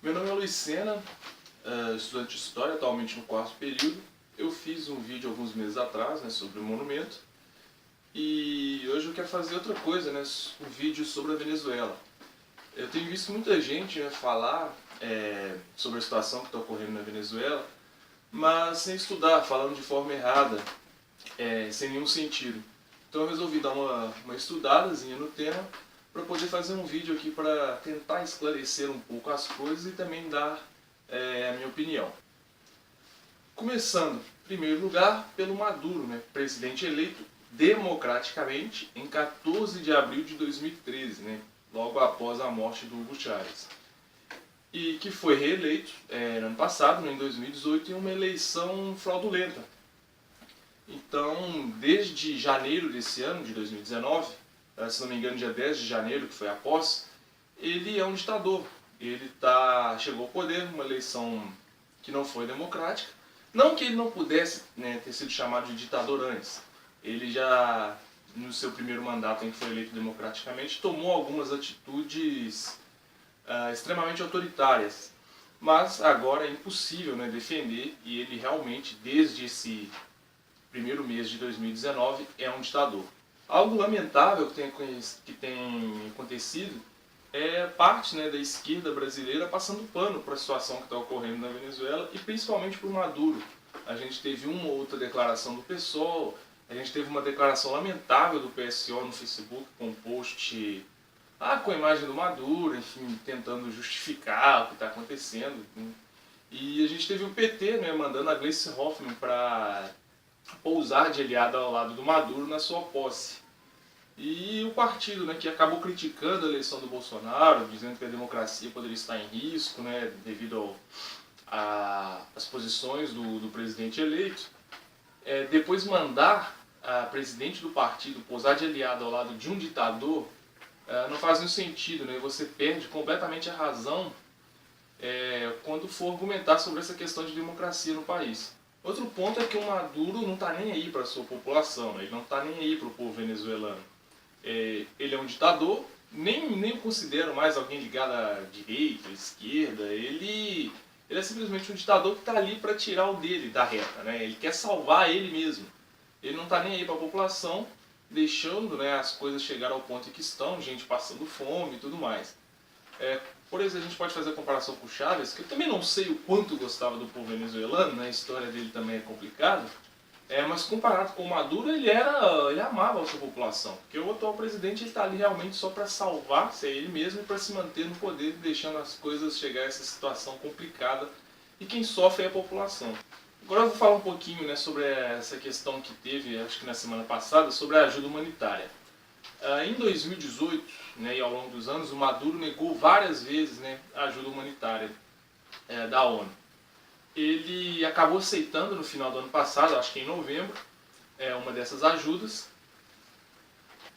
Meu nome é Luiz Sena, estudante de História, atualmente no quarto período. Eu fiz um vídeo alguns meses atrás, sobre o monumento. E hoje eu quero fazer outra coisa, um vídeo sobre a Venezuela. Eu tenho visto muita gente falar sobre a situação que está ocorrendo na Venezuela, mas sem estudar, falando de forma errada, sem nenhum sentido. Então eu resolvi dar uma estudadazinha no tema para poder fazer um vídeo aqui para tentar esclarecer um pouco as coisas e também dar a minha opinião. Começando, em primeiro lugar, pelo Maduro, presidente eleito democraticamente em 14 de abril de 2013, logo após a morte do Hugo Chávez. E que foi reeleito no ano passado, em 2018, em uma eleição fraudulenta. Então, desde janeiro desse ano, de 2019, se não me engano, dia 10 de janeiro, que foi a posse, ele é um ditador. Ele chegou ao poder numa eleição que não foi democrática. Não que ele não pudesse ter sido chamado de ditador antes. Ele já, no seu primeiro mandato em que foi eleito democraticamente, tomou algumas atitudes extremamente autoritárias. Mas agora é impossível defender, e ele realmente, desde esse primeiro mês de 2019, é um ditador. Algo lamentável que tem acontecido é parte da esquerda brasileira passando pano para a situação que está ocorrendo na Venezuela e principalmente para o Maduro. A gente teve uma ou outra declaração do PSOL, a gente teve uma declaração lamentável do PSO no Facebook com um post com a imagem do Maduro, enfim, tentando justificar o que está acontecendo. E a gente teve o PT mandando a Gleisi Hoffmann para pousar de aliada ao lado do Maduro na sua posse. E o partido que acabou criticando a eleição do Bolsonaro, dizendo que a democracia poderia estar em risco devido às posições do presidente eleito, depois mandar a presidente do partido pousar de aliada ao lado de um ditador, não faz nenhum sentido, Você perde completamente a razão quando for argumentar sobre essa questão de democracia no país. Outro ponto é que o Maduro não está nem aí para a sua população, ele não está nem aí para o povo venezuelano. Ele é um ditador, nem o considero mais alguém ligado à direita, à esquerda, ele é simplesmente um ditador que está ali para tirar o dele da reta, ele quer salvar ele mesmo. Ele não está nem aí para a população, deixando as coisas chegar ao ponto em que estão, gente passando fome e tudo mais. Por exemplo, a gente pode fazer a comparação com o Chávez, que eu também não sei o quanto gostava do povo venezuelano, a história dele também é complicada, mas comparado com o Maduro, ele amava a sua população, porque o atual presidente está ali realmente só para salvar-se a ele mesmo e para se manter no poder, deixando as coisas chegar a essa situação complicada, e quem sofre é a população. Agora eu vou falar um pouquinho sobre essa questão que teve, acho que na semana passada, sobre a ajuda humanitária. Em 2018, e ao longo dos anos, o Maduro negou várias vezes a ajuda humanitária da ONU. Ele acabou aceitando no final do ano passado, acho que em novembro, uma dessas ajudas,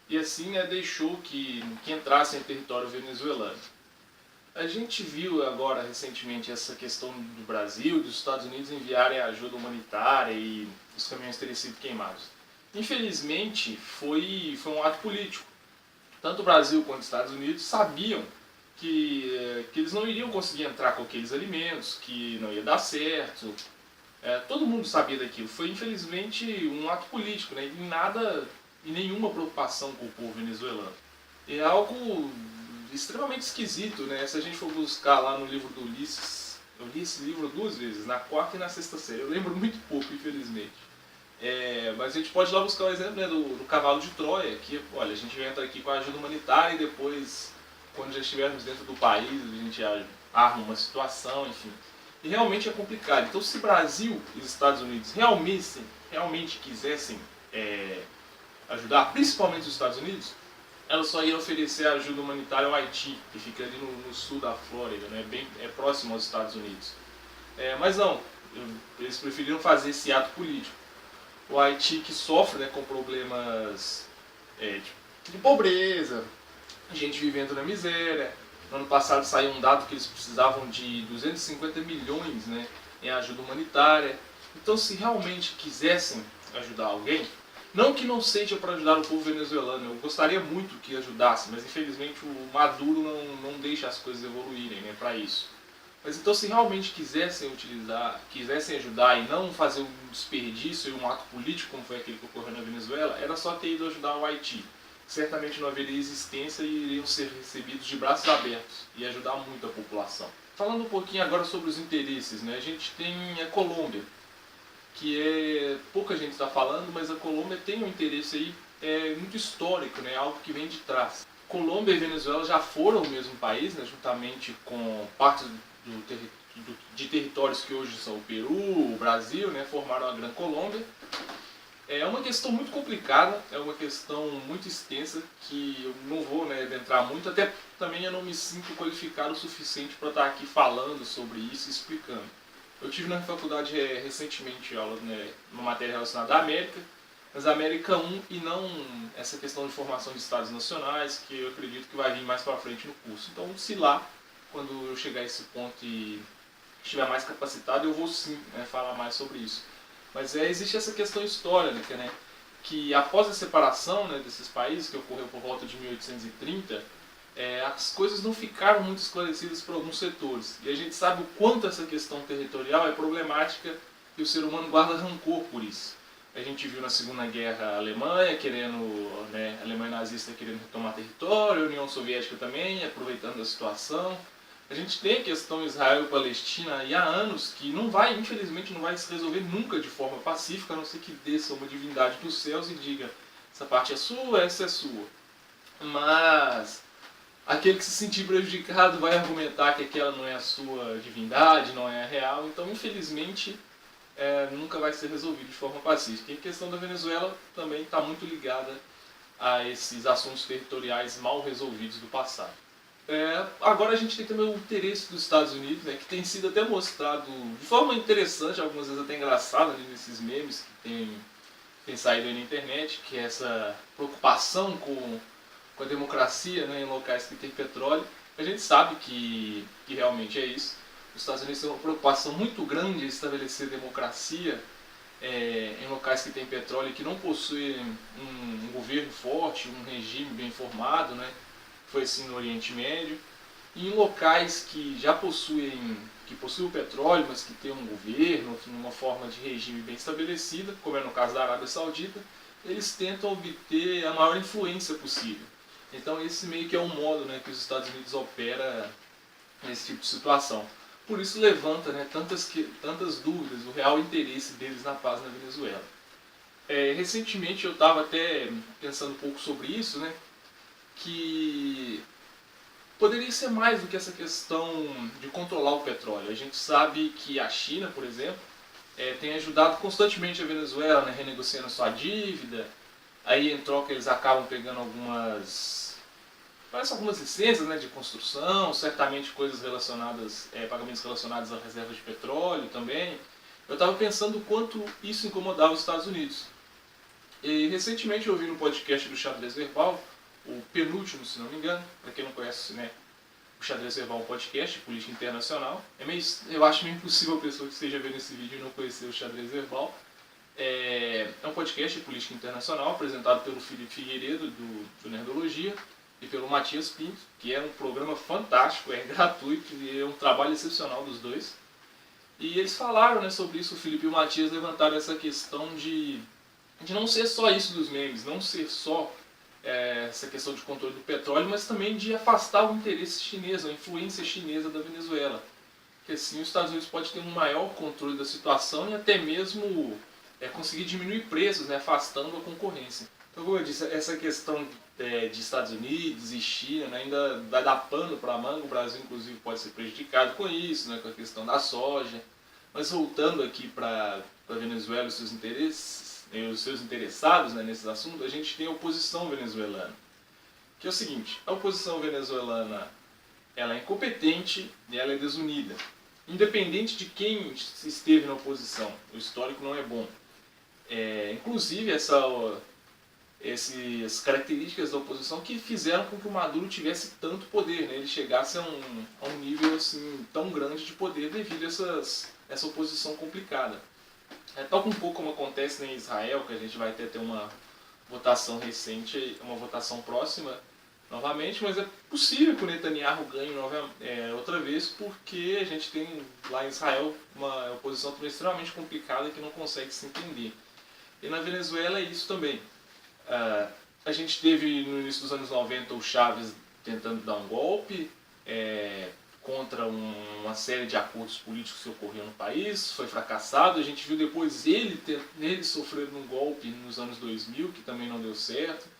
e assim deixou que entrasse em território venezuelano. A gente viu agora recentemente essa questão do Brasil, dos Estados Unidos enviarem ajuda humanitária e os caminhões terem sido queimados. Infelizmente, foi um ato político. Tanto o Brasil quanto os Estados Unidos sabiam que eles não iriam conseguir entrar com aqueles alimentos, que não ia dar certo. Todo mundo sabia daquilo. Foi, infelizmente, um ato político, e nenhuma preocupação com o povo venezuelano. É algo extremamente esquisito, Se a gente for buscar lá no livro do Ulisses, eu li esse livro 2 vezes, na 4ª e na 6ª série. Eu lembro muito pouco, infelizmente. Mas a gente pode ir lá buscar o exemplo do cavalo de Troia, que olha, a gente entra aqui com a ajuda humanitária e depois, quando já estivermos dentro do país, a gente arma uma situação, enfim. E realmente é complicado. Então, se Brasil e os Estados Unidos realmente quisessem ajudar, principalmente os Estados Unidos, ela só ia oferecer ajuda humanitária ao Haiti, que fica ali no sul da Flórida, é próximo aos Estados Unidos. Mas não, eles preferiram fazer esse ato político. O Haiti que sofre com problemas de pobreza, gente vivendo na miséria. No ano passado saiu um dado que eles precisavam de 250 milhões em ajuda humanitária. Então, se realmente quisessem ajudar alguém, não que não seja para ajudar o povo venezuelano, eu gostaria muito que ajudasse, mas infelizmente o Maduro não deixa as coisas evoluírem para isso. Mas então, se realmente quisessem ajudar e não fazer um desperdício e um ato político como foi aquele que ocorreu na Venezuela, era só ter ido ajudar o Haiti. Certamente não haveria existência e iriam ser recebidos de braços abertos e ajudar muito a população. Falando um pouquinho agora sobre os interesses, né? A gente tem a Colômbia, que pouca gente está falando, mas a Colômbia tem um interesse aí muito histórico, né? Algo que vem de trás. Colômbia e Venezuela já foram o mesmo país, né? Juntamente com partes de territórios que hoje são o Peru, o Brasil, né? Formaram a Grande Colômbia. É uma questão muito complicada, é uma questão muito extensa que eu não vou, né, adentrar muito, até também eu não me sinto qualificado o suficiente para estar aqui falando sobre isso e explicando. Eu tive na faculdade recentemente aula, né, uma matéria relacionada à América, mas a América 1 e não essa questão de formação de estados nacionais, que eu acredito que vai vir mais para frente no curso. Então, se lá, quando eu chegar a esse ponto e estiver mais capacitado, eu vou sim, né, falar mais sobre isso. Mas existe essa questão histórica, né, que após a separação, né, desses países, que ocorreu por volta de 1830, as coisas não ficaram muito esclarecidas por alguns setores. E a gente sabe o quanto essa questão territorial é problemática e o ser humano guarda rancor por isso. A gente viu na Segunda Guerra a Alemanha a Alemanha nazista querendo retomar território, a União Soviética também, aproveitando a situação. A gente tem a questão Israel-Palestina e há anos que infelizmente não vai se resolver nunca de forma pacífica, a não ser que desça uma divindade dos céus e diga: essa parte é sua, essa é sua. Mas aquele que se sentir prejudicado vai argumentar que aquela não é a sua divindade, não é a real, então infelizmente nunca vai ser resolvido de forma pacífica. E a questão da Venezuela também está muito ligada a esses assuntos territoriais mal resolvidos do passado. Agora a gente tem também o interesse dos Estados Unidos, né, que tem sido até mostrado de forma interessante, algumas vezes até engraçada, né, nesses memes que tem saído aí na internet, que é essa preocupação com a democracia, né, em locais que tem petróleo. A gente sabe que realmente é isso. Os Estados Unidos têm uma preocupação muito grande em estabelecer democracia em locais que tem petróleo e que não possuem um governo forte, um regime bem formado, né? Foi assim no Oriente Médio. E em locais que já possuem o petróleo, mas que tem um governo, uma forma de regime bem estabelecida, como é no caso da Arábia Saudita, eles tentam obter a maior influência possível. Então esse meio que é um modo, né, que os Estados Unidos opera nesse tipo de situação. Por isso levanta, né, tantas dúvidas, o real interesse deles na paz na Venezuela. Recentemente eu estava até pensando um pouco sobre isso, né, que poderia ser mais do que essa questão de controlar o petróleo. A gente sabe que a China, por exemplo, tem ajudado constantemente a Venezuela, né, renegociando sua dívida. Aí em troca eles acabam pegando algumas licenças, né, de construção, certamente coisas relacionadas, pagamentos relacionados a reservas de petróleo também. Eu estava pensando o quanto isso incomodava os Estados Unidos. E recentemente eu ouvi no podcast do Xadrez Verbal, o penúltimo, se não me engano, para quem não conhece, né, o Xadrez Verbal é um podcast de política internacional. Eu acho meio impossível a pessoa que esteja vendo esse vídeo e não conhecer o Xadrez Verbal. É um podcast de política internacional apresentado pelo Felipe Figueiredo, do Nerdologia, e pelo Matias Pinto, que é um programa fantástico, é gratuito e é um trabalho excepcional dos dois. E eles falaram, né, sobre isso, o Felipe e o Matias levantaram essa questão de não ser só isso dos memes, não ser só essa questão de controle do petróleo, mas também de afastar o interesse chinês, a influência chinesa da Venezuela. Que assim os Estados Unidos podem ter um maior controle da situação e até mesmo conseguir diminuir preços, né, afastando a concorrência. Então, como eu disse, essa questão de Estados Unidos e China, né, ainda vai dar pano para a manga. O Brasil, inclusive, pode ser prejudicado com isso, né, com a questão da soja. Mas voltando aqui para a Venezuela e os seus interesses, os seus interessados, né, nesses assuntos, a gente tem a oposição venezuelana. Que é o seguinte: a oposição venezuelana ela é incompetente e ela é desunida. Independente de quem esteve na oposição, o histórico não é bom. Inclusive essas características da oposição que fizeram com que o Maduro tivesse tanto poder, né? Ele chegasse a um nível assim, tão grande de poder devido a essa oposição complicada. Tal um pouco como acontece em Israel, que a gente vai ter uma votação recente, uma votação próxima novamente, mas é possível que o Netanyahu ganhe outra vez, porque a gente tem lá em Israel uma oposição também extremamente complicada que não consegue se entender. E na Venezuela é isso também. A gente teve no início dos anos 90 o Chávez tentando dar um golpe contra uma série de acordos políticos que ocorriam no país, foi fracassado. A gente viu depois ele sofrendo um golpe nos anos 2000, que também não deu certo.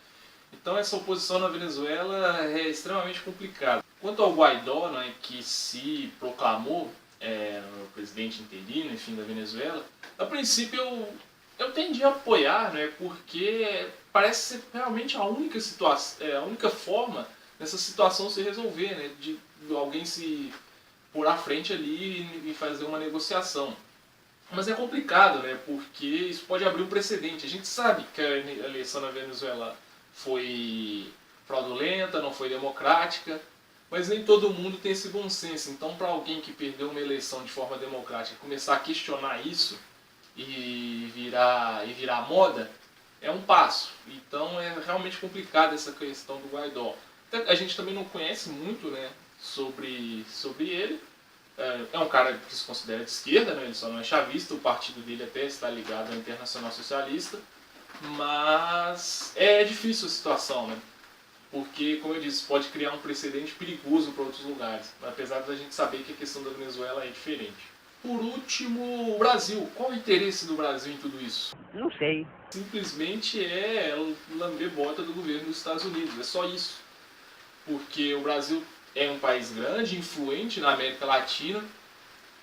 Então essa oposição na Venezuela é extremamente complicada. Quanto ao Guaidó, né, que se proclamou o presidente interino, enfim, da Venezuela, a princípio eu tendi a apoiar, né, porque parece ser realmente a única situação, a única forma dessa situação se resolver, né, de alguém se pôr à frente ali e fazer uma negociação. Mas é complicado, né, porque isso pode abrir um precedente. A gente sabe que a eleição na Venezuela foi fraudulenta, não foi democrática, mas nem todo mundo tem esse bom senso. Então, para alguém que perdeu uma eleição de forma democrática começar a questionar isso e virar moda, é um passo. Então, é realmente complicado essa questão do Guaidó. A gente também não conhece muito, né, sobre ele. É um cara que se considera de esquerda, né, ele só não é chavista, o partido dele até está ligado à Internacional Socialista. Mas é difícil a situação, né? Porque, como eu disse, pode criar um precedente perigoso para outros lugares, apesar da gente saber que a questão da Venezuela é diferente. Por último, o Brasil. Qual o interesse do Brasil em tudo isso? Não sei. Simplesmente é lamber bota do governo dos Estados Unidos, é só isso. Porque o Brasil é um país grande, influente na América Latina,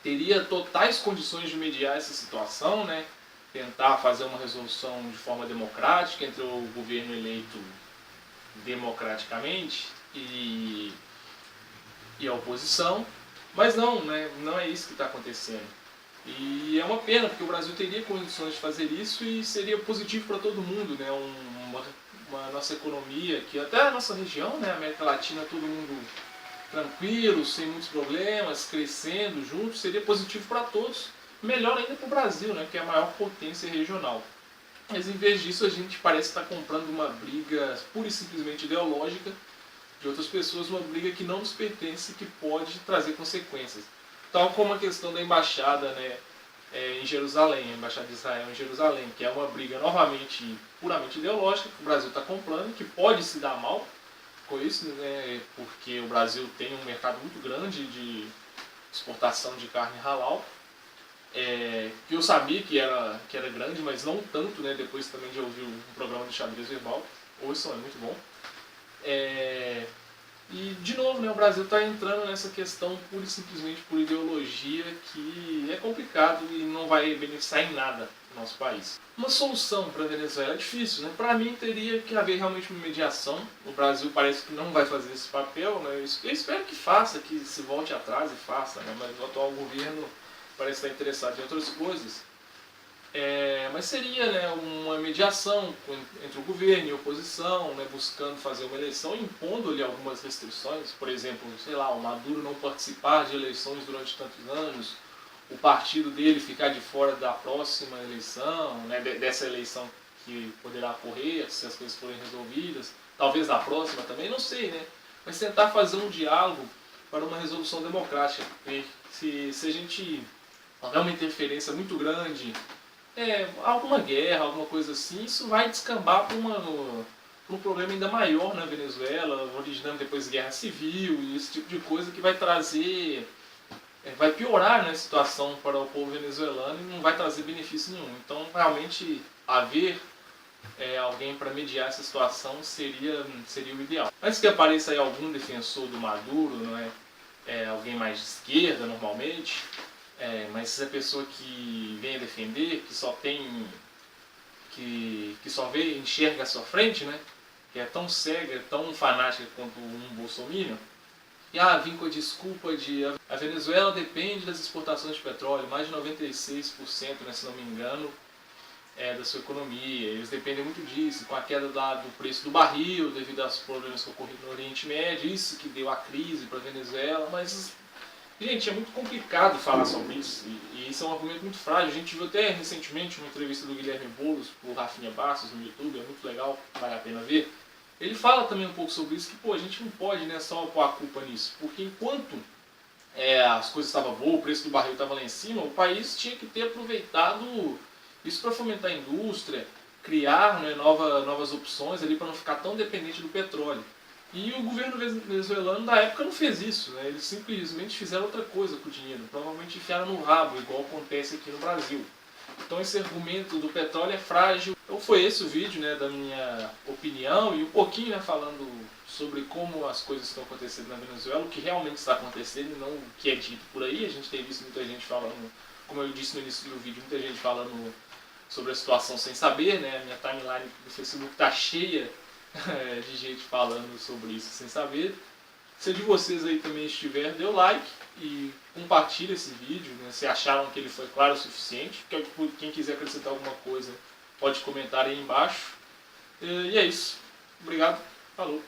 teria totais condições de mediar essa situação, né? Tentar fazer uma resolução de forma democrática entre o governo eleito democraticamente e a oposição, mas não, né? Não é isso que está acontecendo. E é uma pena, porque o Brasil teria condições de fazer isso e seria positivo para todo mundo, né? Uma nossa economia, que até a nossa região, né? América Latina, todo mundo tranquilo, sem muitos problemas, crescendo juntos, seria positivo para todos. Melhor ainda para o Brasil, né, que é a maior potência regional. Mas em vez disso, a gente parece estar comprando uma briga pura e simplesmente ideológica de outras pessoas, uma briga que não nos pertence e que pode trazer consequências. Tal como a questão da embaixada, né, em Jerusalém, a embaixada de Israel em Jerusalém, que é uma briga novamente puramente ideológica, que o Brasil está comprando, que pode se dar mal com isso, né, porque o Brasil tem um mercado muito grande de exportação de carne halal, que eu sabia que era grande, mas não tanto, né, depois também de ouvir um programa do Xadrez Verbal. Ouçam, é muito bom. E, de novo, né, o Brasil está entrando nessa questão pura e simplesmente por ideologia que é complicado e não vai beneficiar em nada o nosso país. Uma solução para a Venezuela é difícil, né? Para mim teria que haver realmente uma mediação. O Brasil parece que não vai fazer esse papel, né? Eu espero que faça, que se volte atrás e faça, né? Mas o atual governo parece estar interessado em outras coisas. Mas seria, né, uma mediação entre o governo e a oposição, né, buscando fazer uma eleição, impondo-lhe algumas restrições, por exemplo, sei lá, o Maduro não participar de eleições durante tantos anos, o partido dele ficar de fora da próxima eleição, né, dessa eleição que poderá ocorrer, se as coisas forem resolvidas, talvez da próxima também, não sei, né, mas tentar fazer um diálogo para uma resolução democrática, porque se a gente houver uma interferência muito grande, alguma guerra, alguma coisa assim, isso vai descambar para um problema ainda maior na Venezuela, originando depois guerra civil e esse tipo de coisa que vai trazer, vai piorar, né, a situação para o povo venezuelano e não vai trazer benefício nenhum. Então, realmente, haver alguém para mediar essa situação seria o ideal. Antes que apareça aí algum defensor do Maduro, não é? Alguém mais de esquerda, normalmente, mas se a pessoa que vem a defender, que só tem, que só vê, enxerga à sua frente, né, que é tão cega, tão fanática quanto um bolsominion, e vim com a desculpa de a Venezuela depende das exportações de petróleo, mais de 96%, né, se não me engano, da sua economia. Eles dependem muito disso, com a queda do preço do barril, devido aos problemas que ocorreram no Oriente Médio, isso que deu a crise para a Venezuela, mas, gente, é muito complicado falar sobre isso, e isso é um argumento muito frágil. A gente viu até recentemente uma entrevista do Guilherme Boulos, por Rafinha Bastos, no YouTube, é muito legal, vale a pena ver. ele fala também um pouco sobre isso, que pô, a gente não pode, né, só pôr a culpa nisso, porque enquanto as coisas estavam boas, o preço do barril estava lá em cima, o país tinha que ter aproveitado isso para fomentar a indústria, criar, né, novas opções ali para não ficar tão dependente do petróleo. E o governo venezuelano da época não fez isso, né? Eles simplesmente fizeram outra coisa com o dinheiro, provavelmente enfiaram no rabo, igual acontece aqui no Brasil. Então esse argumento do petróleo é frágil. Então foi esse o vídeo, né, da minha opinião e um pouquinho, né, falando sobre como as coisas estão acontecendo na Venezuela, o que realmente está acontecendo e não o que é dito por aí. A gente tem visto muita gente falando, como eu disse no início do vídeo, muita gente falando sobre a situação sem saber, né? A minha timeline do Facebook está cheia de gente falando sobre isso sem saber. Se de vocês aí também estiver, dê o like e compartilhe esse vídeo, né, se acharam que ele foi claro o suficiente. Quem quiser acrescentar alguma coisa pode comentar aí embaixo. E é isso. Obrigado. Falou.